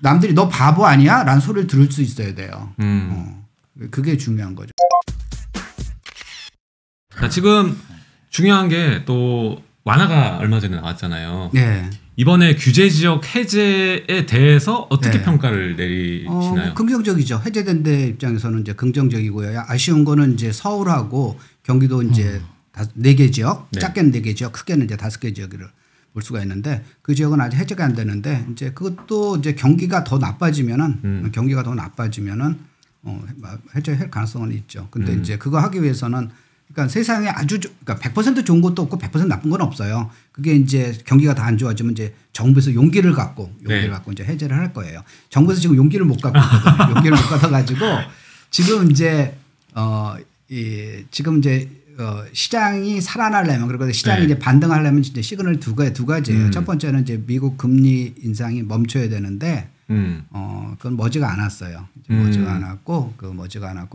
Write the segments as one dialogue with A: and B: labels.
A: 남들이 너 바보 아니야? 라는 소리를 들을 수 있어야 돼요. 그게 중요한 거죠.
B: 자, 지금 중요한 게 또 완화가 얼마 전에 나왔잖아요.
A: 네.
B: 이번에 규제 지역 해제에 대해서 어떻게
A: 네.
B: 평가를 내리시나요?
A: 긍정적이죠. 해제된 데 입장에서는 이제 긍정적이고요. 아쉬운 거는 이제 서울하고 경기도 이제 4개 지역,
B: 네.
A: 작게는 4개 지역, 크게는 이제 5개 지역을 볼 수가 있는데 그 지역은 아직 해제가 안 되는데 이제 그것도 이제 경기가 더 나빠지면은 해제할 가능성은 있죠. 근데 이제 그거 하기 위해서는 그러니까 세상에 그러니까 100% 좋은 것도 없고 100% 나쁜 건 없어요. 그게 이제 경기가 다 안 좋아지면 이제 정부에서 용기를 갖고 이제 해제를 할 거예요. 정부에서 지금 용기를 못 갖고 있거든요. 용기를 못 갖다 가지고 지금 이제 시장이 살아나려면 그리고 시장이 이제 반등하려면 이제 시그널 두 가지예요. 첫 번째는 이제 미국 금리 인상이 멈춰야 되는데 그건 머지가 않았어요. 머지가 않았고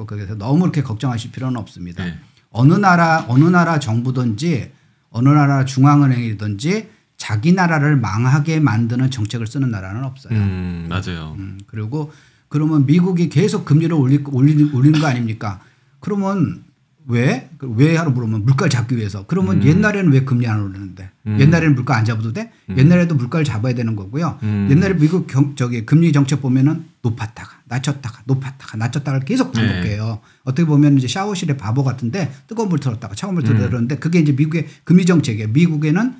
A: 그래서 너무 이렇게 걱정하실 필요는 없습니다.
B: 네.
A: 어느 나라 정부든지 어느 나라 중앙은행이든지 자기 나라를 망하게 만드는 정책을 쓰는 나라는 없어요.
B: 맞아요.
A: 그리고 그러면 미국이 계속 금리를 올리는 거 아닙니까? 그러면 왜 하러 물으면 물가를 잡기 위해서. 그러면 옛날에는 왜 금리 안 올리는데? 옛날에는 물가 안 잡아도 돼? 옛날에도 물가를 잡아야 되는 거고요. 옛날에 미국 금리 정책 보면은 높았다가 낮췄다가 높았다가 낮췄다가 계속 반복해요. 어떻게 보면 이제 샤워실의 바보 같은데 뜨거운 물 틀었다가 차가운 물 틀었는데 그게 이제 미국의 금리 정책이에요. 미국에는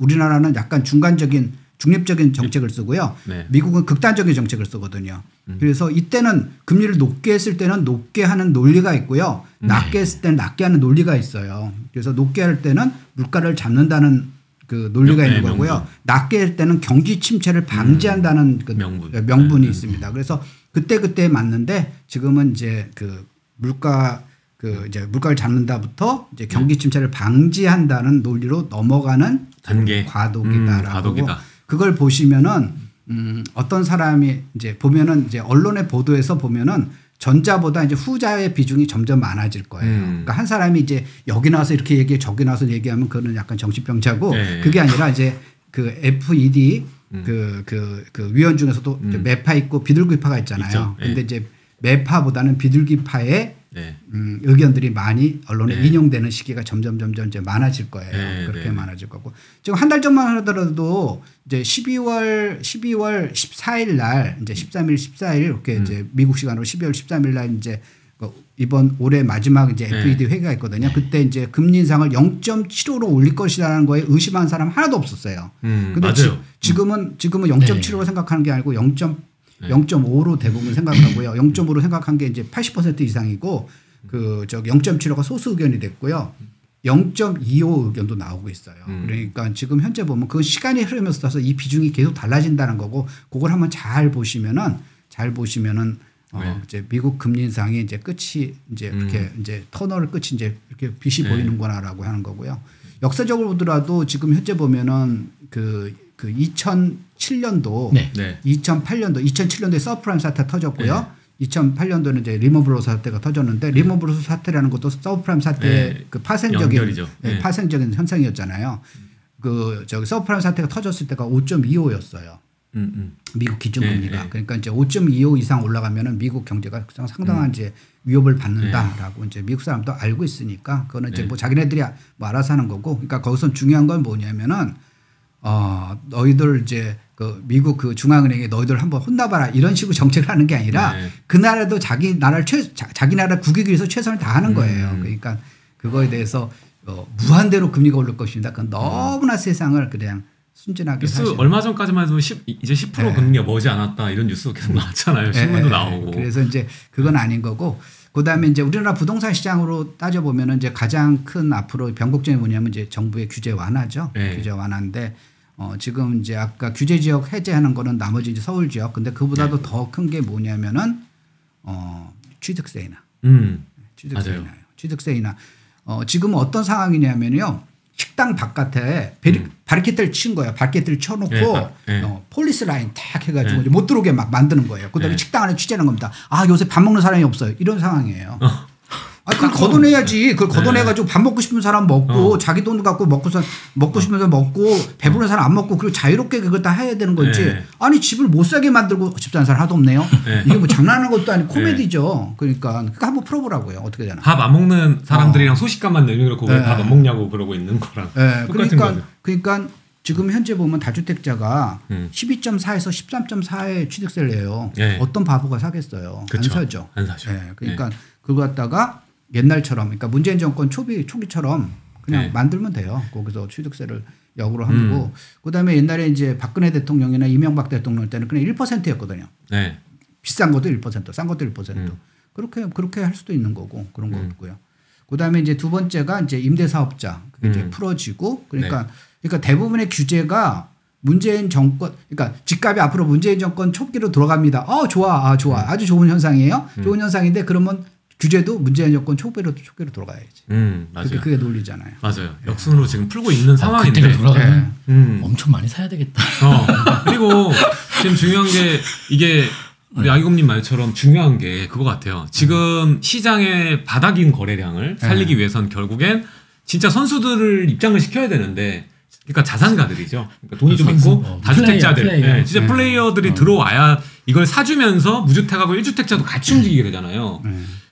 A: 우리나라는 약간 중립적인 정책을 쓰고요.
B: 네.
A: 미국은 극단적인 정책을 쓰거든요. 그래서 이때는 금리를 높게 했을 때는 높게 하는 논리가 있고요. 낮게 했을 때는 낮게 하는 논리가 있어요. 그래서 높게 할 때는 물가를 잡는다는 그 논리가 있는 거고요. 낮게 할 때는 경기 침체를 방지한다는 그 명분이 있습니다. 그래서 그때 맞는데 지금은 이제 물가를 잡는다부터 이제 경기 침체를 방지한다는 논리로 넘어가는
B: 단계
A: 과도기다라고. 그걸 보시면은 어떤 사람이 이제 보면은 이제 언론의 보도에서 보면은 전자보다 이제 후자의 비중이 점점 많아질 거예요. 그러니까 한 사람이 이제 여기 나와서 이렇게 얘기해 저기 나와서 얘기하면 그거는 약간 정신병자고 그게 아니라 이제 그 FED 그 위원 중에서도 매파 있고 비둘기파가 있잖아요. 근데 이제 매파보다는 비둘기파의 의견들이 많이 언론에 인용되는 시기가 점점 이제 많아질 거예요. 그렇게 많아질 거고. 지금 한 달 전만 하더라도 이제 12월 14일 날 이제 13일 14일 이렇게 이제 미국 시간으로 12월 13일 날 이제 이번 올해 마지막 이제 FED 회의가 있거든요. 그때 이제 금리 인상을 0.75로 올릴 것이라는 거에 의심하는 사람 하나도 없었어요. 근데 지금은 0.75로 생각하는 게 아니고 0.5로 대부분 생각하고요. 0.5로 생각한 게 이제 80% 이상이고 0.75가 소수 의견이 됐고요. 0.25 의견도 나오고 있어요. 그러니까 지금 현재 보면 그 시간이 흐르면서 따라서 이 비중이 계속 달라진다는 거고 그걸 한번 잘 보시면은 이제 미국 금리 인상이 이제 끝이 이제 이렇게 이제 터널 끝이 이제 이렇게 빛이 보이는구나라고 하는 거고요. 역사적으로 보더라도 지금 현재 보면은 그 2007년도, 2007년도에 서프라임 사태 터졌고요. 2008년도는 이제 리먼브로스 사태가 터졌는데 리먼브로스 사태라는 것도 서프라임 사태의 그 파생적인 현상이었잖아요. 서프라임 사태가 터졌을 때가 5.25였어요. 미국 기준금리가. 그러니까 이제 5.25 이상 올라가면은 미국 경제가 상당한 이제 위협을 받는다라고 이제 미국 사람도 알고 있으니까 그거는 이제 뭐 자기네들이 뭐 알아서 하는 거고. 그러니까 거기서 중요한 건 뭐냐면은 너희들 이제 그 미국 그 중앙은행에 너희들 한번 혼나봐라 이런 식으로 정책을 하는 게 아니라 그 나라도 자기 나라 국익을 위해서 최선을 다하는 거예요. 그러니까 그거에 대해서 무한대로 금리가 오를 것입니다. 그건 너무나 세상을 그냥 순진하게
B: 뉴스 얼마 전까지만 해도 이제 10% 금리가 머지 않았다 이런 뉴스가 계속 나왔잖아요. 신문도 나오고.
A: 그래서 이제 그건 아닌 거고. 그다음에 이제 우리나라 부동산 시장으로 따져 보면은 이제 가장 큰 앞으로 변곡점이 뭐냐면 이제 정부의 규제 완화죠. 규제 완화인데 지금 이제 아까 규제 지역 해제하는 거는 나머지 이제 서울 지역. 근데 그보다도 더 큰 게 뭐냐면은 취득세 인하. 취득세 인하. 지금 어떤 상황이냐면요. 식당 바깥에 바리케이트를 친 거예요. 바리케이트를 쳐놓고 폴리스 라인 탁 해가지고 이제 못 들어오게 막 만드는 거예요. 그다음에 식당 안에 취재하는 겁니다. 아 요새 밥 먹는 사람이 없어요. 이런 상황이에요. 그걸 걷어내야지. 그걸 걷어내가지고 밥 먹고 싶은 사람 먹고 자기 돈 갖고 먹고 싶으면서 먹고 배부른 사람 안 먹고 그리고 자유롭게 그걸 다 해야 되는 거지. 아니 집을 못 사게 만들고 집 사는 사람 하나도 없네요. 이게 뭐 장난하는 것도 아니고 코미디죠. 그러니까 한번 풀어보라고요. 어떻게 되나.
B: 밥 안 먹는 사람들이랑 소식감만 내놓고 왜 밥 안 먹냐고 그러고 있는 거랑 똑같은 거죠.
A: 그러니까 지금 현재 보면 다주택자가 12.4에서 13.4의 취득세를 내요. 어떤 바보가 사겠어요. 그쵸. 안 사죠.
B: 안 사죠.
A: 그러니까 그거 갖다가 옛날처럼 그러니까 문재인 정권 초기처럼 그냥 만들면 돼요. 거기서 취득세를 역으로 하고 그다음에 옛날에 이제 박근혜 대통령이나 이명박 대통령 때는 그냥 1%였거든요. 비싼 것도 1%, 싼 것도 1%. 그렇게 할 수도 있는 거고 그런 거고요. 그다음에 이제 두 번째가 이제 임대사업자 그게 이제 풀어지고 그러니까 대부분의 규제가 문재인 정권 그러니까 집값이 앞으로 문재인 정권 초기로 돌아갑니다. 좋아. 아주 좋은 현상이에요. 좋은 현상인데 그러면 규제도 문재인 정권 초기로 돌아가야지.
B: 맞아요.
A: 그게 논리잖아요.
B: 맞아요. 역순으로 지금 풀고 있는 상황인데
C: 그때가 돌아가면 엄청 많이 사야 되겠다.
B: 그리고 지금 중요한 게 이게 우리 아이곰님 말처럼 중요한 게 그거 같아요. 지금 시장의 바닥인 거래량을 살리기 위해선 결국엔 진짜 선수들을 입장을 시켜야 되는데 그러니까 자산가들이죠. 그러니까 돈이 좀 있고 다주택자들, 진짜 플레이어들이 들어와야 이걸 사주면서 무주택하고 1주택자도 같이 움직이게 되잖아요.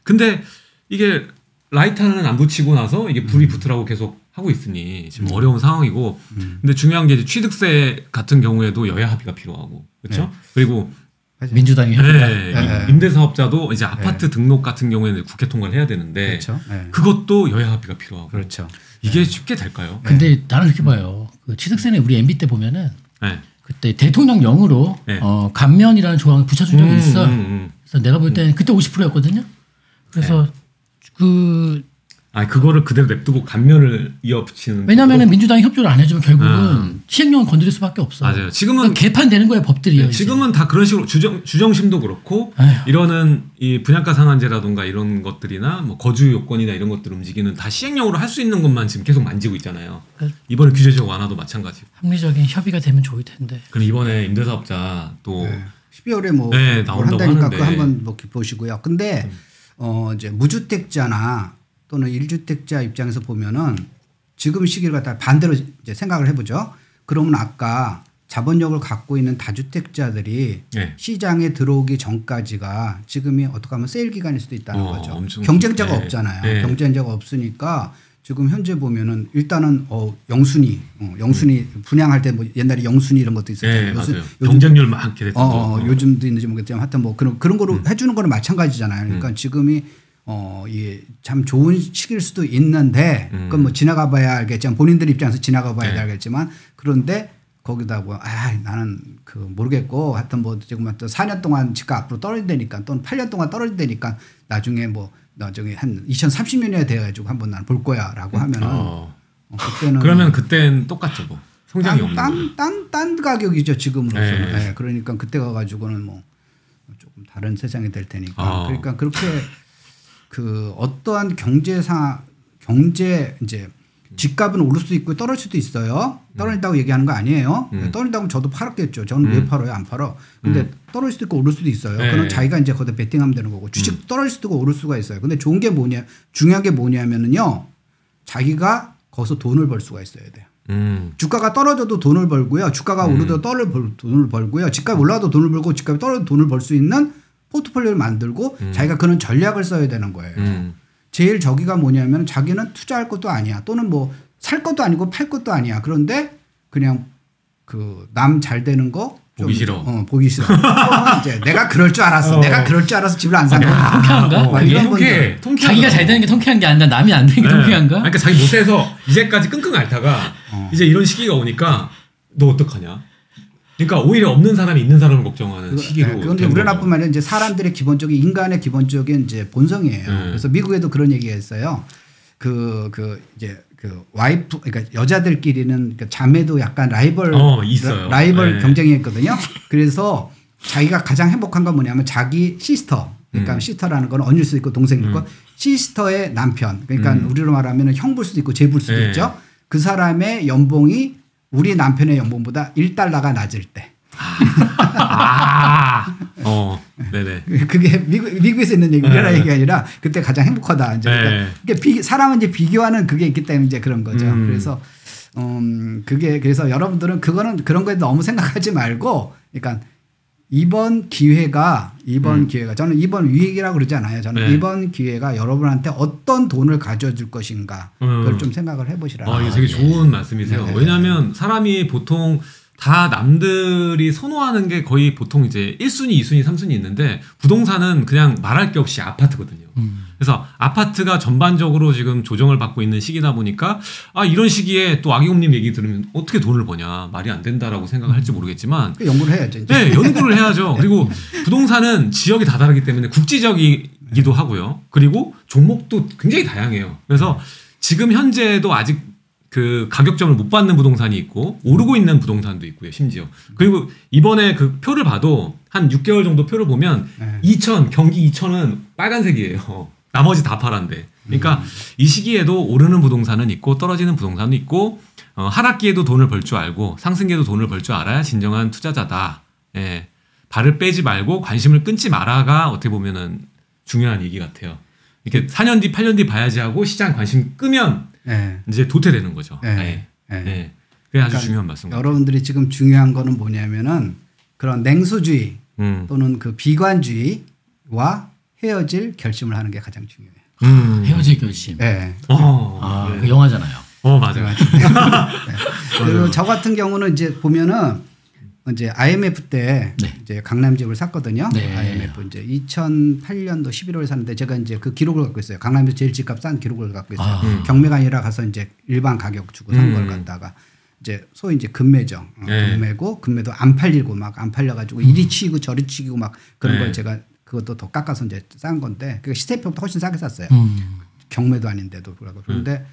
B: 근데 이게 라이트 하나는 안 붙이고 나서 이게 불이 붙으라고 계속 하고 있으니 지금 어려운 상황이고 근데 중요한 게 이제 취득세 같은 경우에도 여야 합의가 필요하고 그렇죠? 그리고
C: 민주당이
B: 임대사업자도 이제 아파트 등록 같은 경우에는 국회 통과를 해야 되는데 그것도 여야 합의가 필요하고
A: 그렇죠.
B: 이게 쉽게 될까요?
C: 근데 나는 이렇게 봐요. 그 취득세는 우리 MB 때 보면은 그때 대통령령으로 감면이라는 조항을 붙여준 적이 있어. 그래서 내가 볼 때는 그때 50%였거든요. 그래서
B: 그거를 그대로 냅두고 감면을 이어붙이는.
C: 왜냐하면 민주당이 협조를 안 해주면 결국은 시행령은 건드릴 수밖에 없어.
B: 맞아요. 지금은
C: 그러니까 개판되는 거예요 법들이요.
B: 지금은 다 그런 식으로 주정심도 그렇고 이러는 이 분양가 상한제라든가 이런 것들이나 뭐 거주 요건이나 이런 것들 움직이는 다 시행령으로 할 수 있는 것만 지금 계속 만지고 있잖아요. 이번에 규제적 완화도 마찬가지고.
C: 합리적인 협의가 되면 좋을 텐데.
B: 그럼 이번에 임대사업자 또
A: 12월에 뭘 한다니까 그거 한번 보시고요. 근데 이제 무주택자나 또는 1주택자 입장에서 보면은 지금 시기를 갖다 반대로 이제 생각을 해보죠. 그러면 아까 자본력을 갖고 있는 다주택자들이 시장에 들어오기 전까지가 지금이 어떻게 하면 세일 기간일 수도 있다는 거죠. 경쟁자가 없잖아요. 경쟁자가 없으니까 지금 현재 보면은 일단은 영순위 분양할 때 뭐 옛날에 영순위 이런 것도 있었잖아요.
B: 요즘 경쟁률 많게 됐죠.
A: 요즘도 있는지 모르겠지만 하여튼 뭐 그런 거로 해주는 거는 마찬가지잖아요. 그러니까 지금이 참 좋은 시기일 수도 있는데 그건 뭐 지나가봐야 알겠지만 본인들 입장에서 지나가봐야 알겠지만 그런데 거기다 뭐 나는 모르겠고 하여튼 뭐 지금 또 4년 동안 집값 앞으로 떨어진다니까 또는 8년 동안 떨어진다니까 나중에 나중에 한 2030년에 돼가지고 한번 난 볼 거야라고 하면은 그때는
B: 그러면 그때는 똑같죠 뭐 성장이 없는
A: 딴 가격이죠 지금으로서는. 그러니까 그때 가가지고는 뭐 조금 다른 세상이 될 테니까 그러니까 그렇게 어떠한 경제 이제 집값은 오를 수도 있고 떨어질 수도 있어요. 떨어진다고 얘기하는 거 아니에요. 떨어진다고 저도 팔았겠죠. 저는 왜 팔아요? 안 팔아. 근데 떨어질 수도 있고 오를 수도 있어요. 그럼 자기가 이제 거기다 베팅하면 되는 거고 주식 떨어질 수도 있고 오를 수가 있어요. 근데 좋은 게 중요한 게 뭐냐면은요. 자기가 거기서 돈을 벌 수가 있어야 돼요. 주가가 떨어져도 돈을 벌고요. 주가가 오르도 돈을 벌고요. 집값이 올라도 돈을 벌고 집값이 떨어져도 돈을 벌 수 있는 포트폴리오를 만들고 자기가 그런 전략을 써야 되는 거예요. 제일 저기가 뭐냐면 자기는 투자할 것도 아니야. 또는 뭐 살 것도 아니고 팔 것도 아니야. 그런데 그냥 남 잘 되는 거
B: 보기 싫어.
A: 보기 싫어. 이제 내가 그럴 줄 알았어. 내가 그럴 줄 알아서 집을 안 산 거야.
C: 통쾌한가? 자기가 잘 되는 게 통쾌한 게 아니라 남이 안 되는 게 통쾌한가?
B: 그러니까 자기 못해서 이제까지 끙끙 앓다가 이제 이런 시기가 오니까 너 어떡하냐? 그러니까 오히려 없는 사람이 있는 사람을 걱정하는 시기로.
A: 그런데 우리나라뿐만 아니라 이제 사람들의 기본적인 인간의 기본적인 이제 본성이에요. 그래서 미국에도 그런 얘기가 있어요. 와이프 그러니까 여자들끼리는 그러니까 자매도 약간 라이벌 경쟁이 있거든요. 그래서 자기가 가장 행복한 건 뭐냐면 자기 시스터 그러니까 시스터라는 건 언니일 수도 있고 동생일 있고 시스터의 남편 그러니까 우리로 말하면 형부일 수도 있고 제부일 수도 있죠. 그 사람의 연봉이 우리 남편의 연봉보다 $1가 낮을 때.
B: 네네.
A: 그게 미국에서 있는 얘기, 우리나라 얘기가 아니라 그때 가장 행복하다. 이제 그러니까 사람은 이제 비교하는 그게 있기 때문에 이제 그런 거죠. 그래서 그래서 여러분들은 그런 거에 너무 생각하지 말고, 그러니까 이번 기회가 저는 이번 위기라고 그러지 않아요. 저는 이번 기회가 여러분한테 어떤 돈을 가져줄 것인가 그걸 좀 생각을 해보시라.
B: 이게 되게 좋은 말씀이세요. 왜냐하면 사람이 보통 다 남들이 선호하는 게 거의 보통 이제 1순위, 2순위, 3순위 있는데 부동산은 그냥 말할 게 없이 아파트거든요. 그래서 아파트가 전반적으로 지금 조정을 받고 있는 시기다 보니까 이런 시기에 또 아기곰님 얘기 들으면 어떻게 돈을 버냐, 말이 안 된다라고 생각을 할지 모르겠지만
A: 연구를 해야죠. 이제.
B: 네, 연구를 해야죠. 그리고 부동산은 지역이 다 다르기 때문에 국지적이기도 하고요. 그리고 종목도 굉장히 다양해요. 그래서 지금 현재도 아직 그 가격점을 못 받는 부동산이 있고 오르고 있는 부동산도 있고요, 심지어. 그리고 이번에 그 표를 봐도 한 6개월 정도 표를 보면 경기 이천은 빨간색이에요. 나머지 다 파란데. 그러니까 이 시기에도 오르는 부동산은 있고 떨어지는 부동산은 있고 하락기에도 돈을 벌 줄 알고 상승기에도 돈을 벌 줄 알아야 진정한 투자자다. 예. 발을 빼지 말고 관심을 끊지 마라가 어떻게 보면은 중요한 얘기 같아요. 이렇게 4년 뒤, 8년 뒤 봐야지 하고 시장 관심 끄면 이제 도태되는 거죠. 그게 아주 그러니까 중요한 말씀 같아요.
A: 여러분들이 지금 중요한 거는 뭐냐면은 그런 냉소주의 또는 그 비관주의와 헤어질 결심을 하는 게 가장 중요해요.
C: 헤어질 결심.
A: 네.
C: 그 영화잖아요.
B: 맞아요.
A: 그리고 저 같은 경우는 이제 보면은 이제 IMF 때 이제 강남집을 샀거든요. IMF 이제 2008년도 11월에 샀는데 제가 이제 그 기록을 갖고 있어요. 강남에서 제일 집값 싼 기록을 갖고 있어요. 경매가 아니라 가서 이제 일반 가격 주고 산 걸 갖다가 이제 소위 이제 금매죠. 금매고 금매도 안 팔리고 막 안 팔려가지고 이리 치고 저리 치고 막 그런 걸 제가 그것도 더 깎아서 이제 싼 건데 그 시세표보다 훨씬 싸게 샀어요. 경매도 아닌데도 그러고 그런데.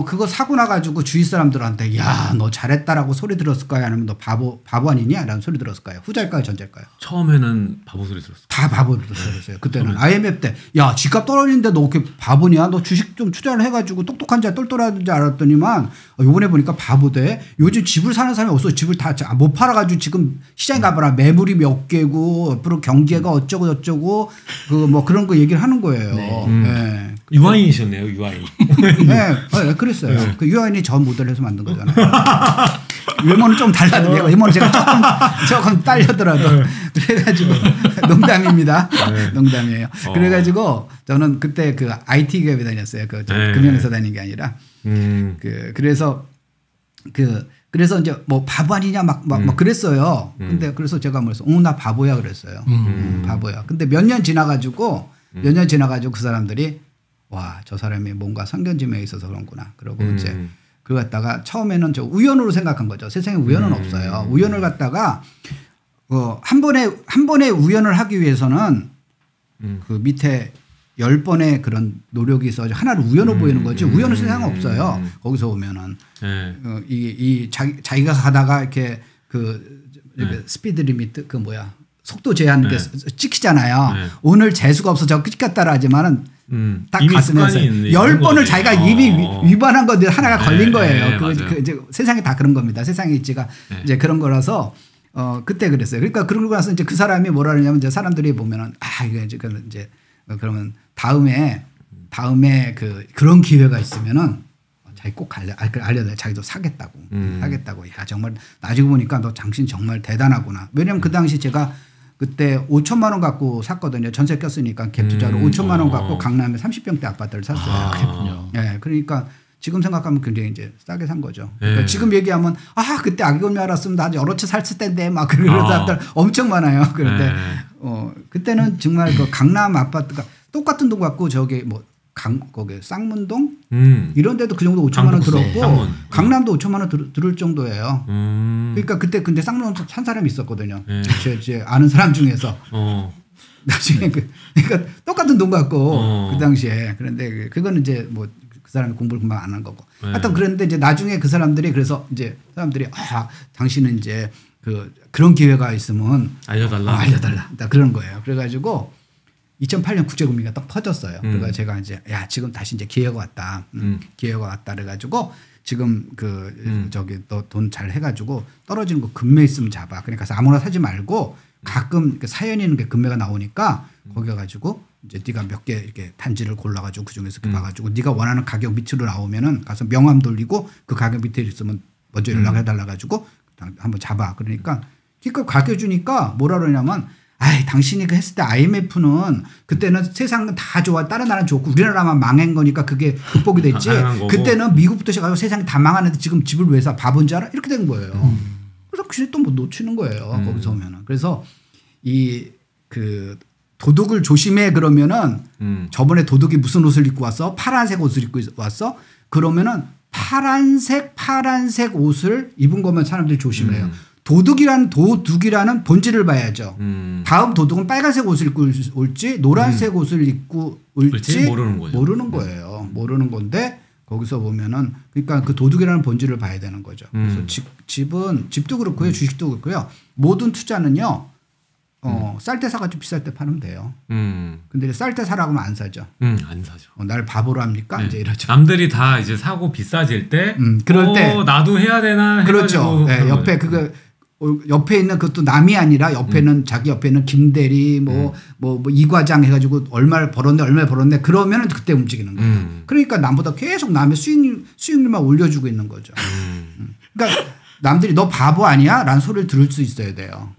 A: 그거 사고 나가지고 주위 사람들한테 야, 너 잘했다라고 소리 들었을까요? 아니면 너 바보 아니냐? 라는 소리 들었을까요? 후자일까요? 전자일까요?
B: 처음에는 바보 소리 들었어요.
A: 다 바보 소리 들었어요. 그때는 IMF 때 야, 집값 떨어지는데 너 어떻게 바보냐? 너 주식 좀 투자를 해가지고 똑똑한 자 똘똘한 줄 알았더니만 요번에 보니까 바보대. 요즘 집을 사는 사람이 없어. 집을 다 못 팔아가지고 지금 시장에 가봐라. 매물이 몇 개고 앞으로 경제가 어쩌고 저쩌고 그 뭐 그런 거 얘기를 하는 거예요. 네.
B: 유아인이셨네요, 유아인.
A: 네, 그랬어요. 그 유아인이 저 모델에서 만든 거잖아요. 외모는 좀 달라도 외모는 제가 조금 딸려더라도 그래가지고 농담입니다. 농담이에요. 그래가지고 저는 그때 그 IT 기업에 다녔어요. 그 금융회사 다닌 게 아니라 그래서 이제 뭐 바보 아니냐 막 그랬어요. 근데 그래서 제가 뭐랬어? 나 바보야 그랬어요. 바보야. 근데 몇 년 지나가지고 그 사람들이 와, 저 사람이 뭔가 선견지명에 있어서 그런구나. 그러고 이제 그걸 갖다가 처음에는 저 우연으로 생각한 거죠. 세상에 우연은 없어요. 우연을 갖다가 한 번에 우연을 하기 위해서는 그 밑에 10번의 그런 노력이 있어서 하나를 우연으로 보이는 거지. 우연은 세상에 없어요. 거기서 보면은 자기가 가다가 이렇게 그 스피드 리미트 그 뭐야 속도 제한 찍히잖아요. 오늘 재수가 없어서 찍혔다라 하지만은 딱 가슴에서 10번을 자기가 이미 위반한 거 하나가 걸린 거예요. 이제 세상이 다 그런 겁니다. 세상의 이치가 이제 그런 거라서 그때 그랬어요. 그러니까 그러고 나서 이제 그 사람이 뭐라 그러냐면 이제 사람들이 보면은 이게 이제 그러면 다음에 그런 기회가 있으면은 자기 꼭 알려야 자기도 사겠다고. 야, 정말 나중에 보니까 너 당신 정말 대단하구나. 왜냐면 그 당시 제가 그때 5천만 원 갖고 샀거든요. 전세 꼈으니까 갭 투자로 5천만 원 갖고 강남에 30평대 아파트를 샀어요.
C: 그렇군요.
A: 네, 그러니까 지금 생각하면 굉장히 이제 싸게 산 거죠. 그러니까 지금 얘기하면 그때 아기곰이 알았으면 나 여러 채 샀을 텐데 막 그런 사람들 엄청 많아요. 그런데 그때는 정말 그 강남 아파트가 똑같은 돈 갖고 저기 뭐 거기 쌍문동 이런 데도 그 정도 5천만 원 들었고 강남도 5천만 원 들을 정도예요. 그러니까 그때 근데 쌍문동 산 사람이 있었거든요. 제 아는 사람 중에서 나중에 그러니까 똑같은 돈 갖고 그 당시에 그런데 그거는 이제 뭐 그 사람이 공부를 금방 안 한 거고. 하여튼 그랬는데 이제 나중에 그 사람들이 그래서 이제 사람들이 당신은 이제 그런 기회가 있으면 알려달라. 그런 거예요. 그래가지고 2008년 국제금리가 딱 터졌어요. 그래서 제가 이제 야, 지금 다시 이제 기회가 왔다. 기회가 왔다. 그래가지고 지금 저기 너 돈 잘 해가지고 떨어지는 거 금매 있으면 잡아. 그러니까 아무나 사지 말고 가끔 사연이 있는 게 금매가 나오니까 거기 가가지고 이제 네가 몇 개 이렇게 단지를 골라가지고 그 중에서 봐가지고 네가 원하는 가격 밑으로 나오면은 가서 명함 돌리고 그 가격 밑에 있으면 먼저 연락해달라 가지고 한번 잡아. 그러니까 가격 주니까 뭐라 그러냐면 아이 당신이 그 했을 때 IMF는 그때는 세상은 다 좋아 다른 나라는 좋고 우리나라만 망한 거니까 그게 극복이 됐지. 그때는 미국부터 시작하고 세상이 다 망하는데 지금 집을 왜 사 바본지 알아? 이렇게 된 거예요. 그래서 그게 또 뭐 놓치는 거예요. 거기서 오면은. 그래서 그 도둑을 조심해 그러면은 저번에 도둑이 무슨 옷을 입고 왔어? 파란색 옷을 입고 왔어? 그러면은 파란색 옷을 입은 거면 사람들이 조심해요. 도둑이라는 본질을 봐야죠. 다음 도둑은 빨간색 옷을 입고 올지 노란색 옷을 입고 올지 모르는 거예요. 모르는 건데 거기서 보면은 그러니까 그 도둑이라는 본질을 봐야 되는 거죠. 그래서 집도 그렇고요. 주식도 그렇고요. 모든 투자는요. 쌀 때 사가지고 비쌀 때 팔면 돼요. 근데 쌀 때 사라고 하면 안 사죠.
B: 안 사죠.
A: 날 바보로 합니까? 네. 이제 이러죠.
B: 남들이 다 이제 사고 비싸질 때,
A: 그럴 때
B: 나도 해야 되나?
A: 그렇죠. 네, 옆에 옆에 있는 그것도 남이 아니라 옆에는 자기 옆에는 김대리 뭐 이 과장 해가지고 얼마를 벌었네 그러면은 그때 움직이는 거예요. 그러니까 남보다 계속 남의 수익률만 올려주고 있는 거죠. 그러니까 남들이 너 바보 아니야? 라는 소리를 들을 수 있어야 돼요.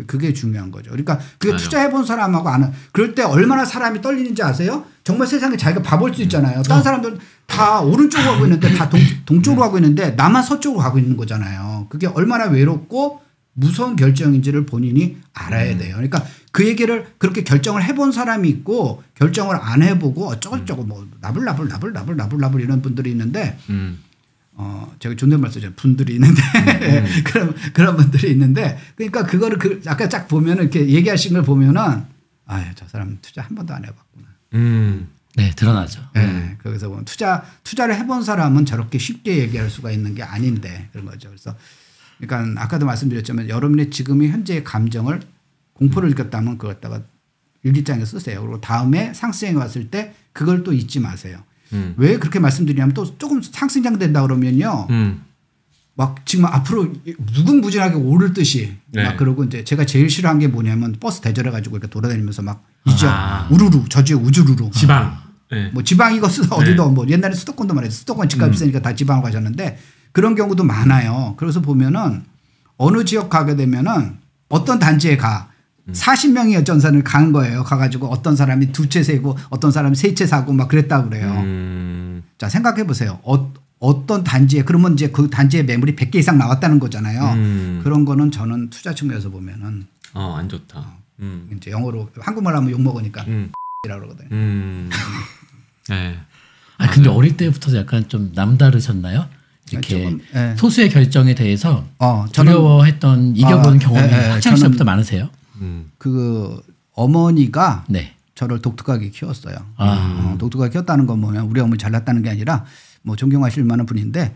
A: 그게 중요한 거죠. 그러니까 그게 맞아. 투자해본 사람하고 안 그럴 때 얼마나 사람이 떨리는지 아세요? 정말 세상에 자기가 바보일 수 있잖아요. 다른 사람들 다 오른쪽으로 하고 있는데 다 동쪽으로 하고 있는데 나만 서쪽으로 가고 있는 거잖아요. 그게 얼마나 외롭고 무서운 결정인지를 본인이 알아야 돼요. 그러니까 그 얘기를 그렇게 결정을 해본 사람이 있고 결정을 안 해보고 어쩌고저쩌고 뭐 나불나불 이런 분들이 있는데 제가 존댓말 쓰죠. 분들이 있는데 그런 분들이 있는데 그러니까 그거를 아까 쫙 보면은 이렇게 얘기하신 걸 보면은 저 사람 투자 한 번도 안 해봤구나.
C: 네, 드러나죠.
A: 네, 거기서 보면 투자를 해본 사람은 저렇게 쉽게 얘기할 수가 있는 게 아닌데 그런 거죠. 그래서 그러니까 아까도 말씀드렸지만 여러분의 지금의 현재의 감정을 공포를 느꼈다면 그걸 갖다가 일기장에 쓰세요. 그리고 다음에 상승이 왔을 때 그걸 또 잊지 마세요. 왜 그렇게 말씀드리냐면 또 조금 상승장 된다 그러면요. 막 지금 앞으로 무궁무진하게 오를 듯이 막 그러고 이제 제가 제일 싫어한 게 뭐냐면 버스 대절해 가지고 이렇게 돌아다니면서 막 우르르 저 지역 우주르르
B: 지방
A: 뭐 지방이고 어디도 뭐 옛날에 수도권도 말했죠. 수도권 집값 비싸니까 다 지방으로 가셨는데 그런 경우도 많아요. 그래서 보면은 어느 지역 가게 되면은 어떤 단지에 가 40명이 전산을 간 거예요. 가가지고 어떤 사람이 2채 세고 어떤 사람이 3채 사고 막 그랬다고 그래요. 자, 생각해 보세요. 어떤 단지에 그러면 이제 그 단지의 매물이 100개 이상 나왔다는 거잖아요. 그런 거는 저는 투자 측면에서 보면은
B: 안 좋다.
A: 이제 영어로 한국말 하면 욕 먹으니까 이라고 그러거든요.
C: 네. 근데 어릴 때부터 약간 좀 남다르셨나요? 이렇게 소수의 결정에 대해서 두려워했던 이겨본 경험이 학창 시절부터 많으세요?
A: 그 어머니가 저를 독특하게 키웠어요. 독특하게 키웠다는 건 뭐냐 우리 어머니 잘났다는 게 아니라 뭐 존경하실 만한 분인데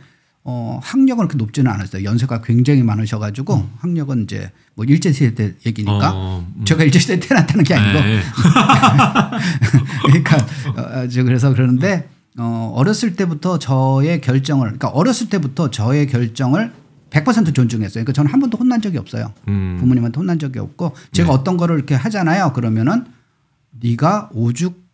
A: 학력은 그렇게 높지는 않았어요. 연세가 굉장히 많으셔가지고 학력은 이제 뭐 일제시대 때 얘기니까 제가 일제시대 때 태어났다는 게 아니고 그러니까 그래서 그러는데 어렸을 때부터 저의 결정을 100% 존중했어요. 그러니까 저는 한 번도 혼난 적이 없어요. 부모님한테 혼난 적이 없고 제가 어떤 거를 이렇게 하잖아요. 그러면은 네가 오죽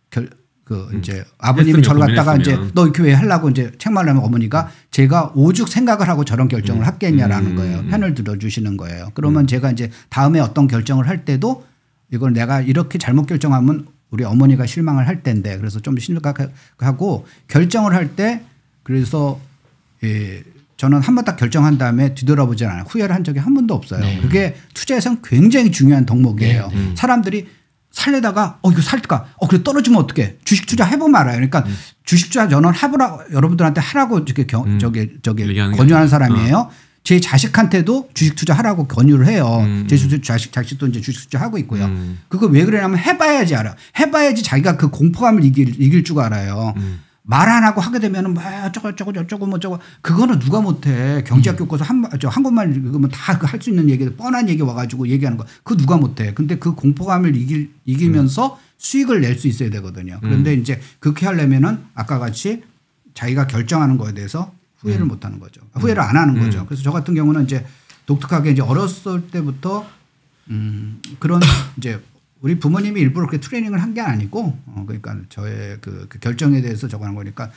A: 이제 아버님이 저를 갖다가 이제 너 이렇게 왜 하려고 이제 책말하면 어머니가 제가 오죽 생각을 하고 저런 결정을 했겠냐라는 거예요. 편을 들어주시는 거예요. 그러면 제가 이제 다음에 어떤 결정을 할 때도 이걸 내가 이렇게 잘못 결정하면 우리 어머니가 실망을 할 텐데 그래서 좀 심각하고 결정을 할 때 그래서 저는 한 번 딱 결정한 다음에 뒤돌아보지 않아요. 후회를 한 적이 한 번도 없어요. 그게 투자에서는 굉장히 중요한 덕목이에요. 사람들이 살려다가 이거 살까? 그래 떨어지면 어떡해? 주식 투자 해보면 알아요. 그러니까 주식 투자 저는 여러분들한테 하라고 이렇게 권유하는 사람이에요. 제 자식한테도 주식 투자 하라고 권유를 해요. 제 자식도 이제 주식 투자 하고 있고요. 그거 왜 그러냐면 해봐야지 알아. 해봐야지 자기가 그 공포감을 이길 줄 알아요. 말 안 하고 하게 되면은 뭐 어쩌고 뭐 저거 그거는 누가 못해. 경제학 교과서 한국말 읽으면 다 할 수 있는 얘기 뻔한 얘기 와가지고 얘기하는 거 그거 누가 못해. 근데 그 공포감을 이기면서 수익을 낼 수 있어야 되거든요. 그런데 이제 그렇게 하려면은 아까 같이 자기가 결정하는 거에 대해서 후회를 못 하는 거죠. 후회를 안 하는 거죠. 그래서 저 같은 경우는 이제 독특하게 이제 어렸을 때부터 그런 이제 우리 부모님이 일부러 그렇게 트레이닝을 한 게 아니고 그러니까 저의 그 결정에 대해서 저거 하는 거니까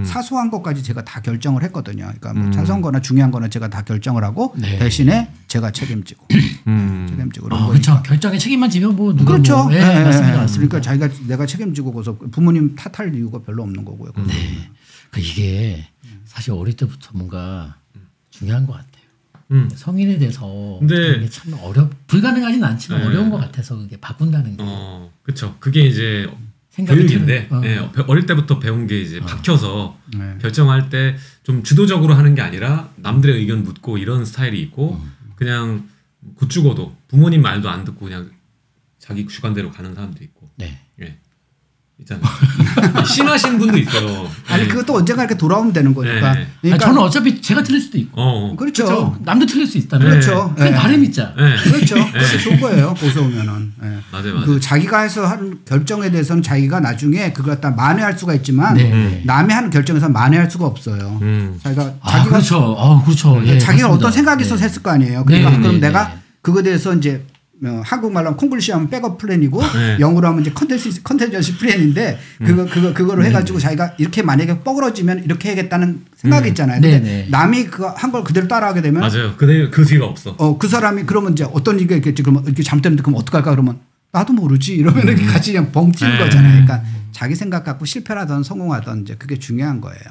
A: 사소한 것까지 제가 다 결정을 했거든요. 그러니까 뭐 사소한 거나 중요한 거는 제가 다 결정을 하고 네. 대신에 제가 책임지고 책임지고
C: 그렇죠. 결정에 책임만 지면 뭐 누가
A: 그렇죠.
C: 뭐, 네, 맞습니다.
A: 그러니까 자기가 내가 책임지고 그래서 부모님 탓할 이유가 별로 없는 거고요.
C: 네. 그러니까 이게 사실 어릴 때부터 뭔가 중요한 것 같아요. 성인에 대해서
B: 근데
C: 참 불가능하진 않지만 어려운 것 같아서 그게 바꾼다는 게.
B: 그렇죠. 그게 이제 교육인데 어릴 때부터 배운 게 이제 박혀서 결정할 때 좀 주도적으로 하는 게 아니라 남들의 의견 묻고 이런 스타일이 있고 그냥 곧 죽어도 부모님 말도 안 듣고 그냥 자기 주관대로 가는 사람도 있고.
C: 네.
B: 예. 있잖아요. 심하신 분도 있어요.
A: 아니 그것도 언젠가 이렇게 돌아오면 되는 거니까.
C: 네. 그러니까 저는 어차피 제가 틀릴 수도 있고.
A: 그렇죠.
C: 그렇죠. 남도 틀릴 수 있다면.
A: 그렇죠.
C: 그냥 바람 있자.
A: 그렇죠. 그게 좋은 거예요. 거기서 오면은.
B: 맞아요.
A: 그 자기가 해서 한 결정에 대해서는 자기가 나중에 그걸 갖다 만회할 수가 있지만 남이 하는 결정에서 만회할 수가 없어요. 자기가
C: 그렇죠. 그렇죠.
A: 자기가 맞습니다. 어떤 생각이 있어서 했을 거 아니에요. 그러니까 그럼 내가 그거에 대해서 이제 한국말로 하면 콩글리시 하면 백업 플랜이고 영어로 하면 이제 컨텐전시 플랜인데 그거를 해가지고 자기가 이렇게 만약에 뻐그러지면 이렇게 해야겠다는 생각이 있잖아요. 근데 남이 그 한 걸 그대로 따라하게 되면
B: 맞아요. 그 뒤가 없어.
A: 그 사람이 그러면 이제 어떤 얘기가 있겠지. 그러면 이렇게 잘못됐는데 그럼 어떡할까 그러면 나도 모르지 이러면 이렇게 같이 그냥 벙 튀는 거잖아요. 그러니까 자기 생각 갖고 실패하든 성공하든 이제 그게 중요한 거예요.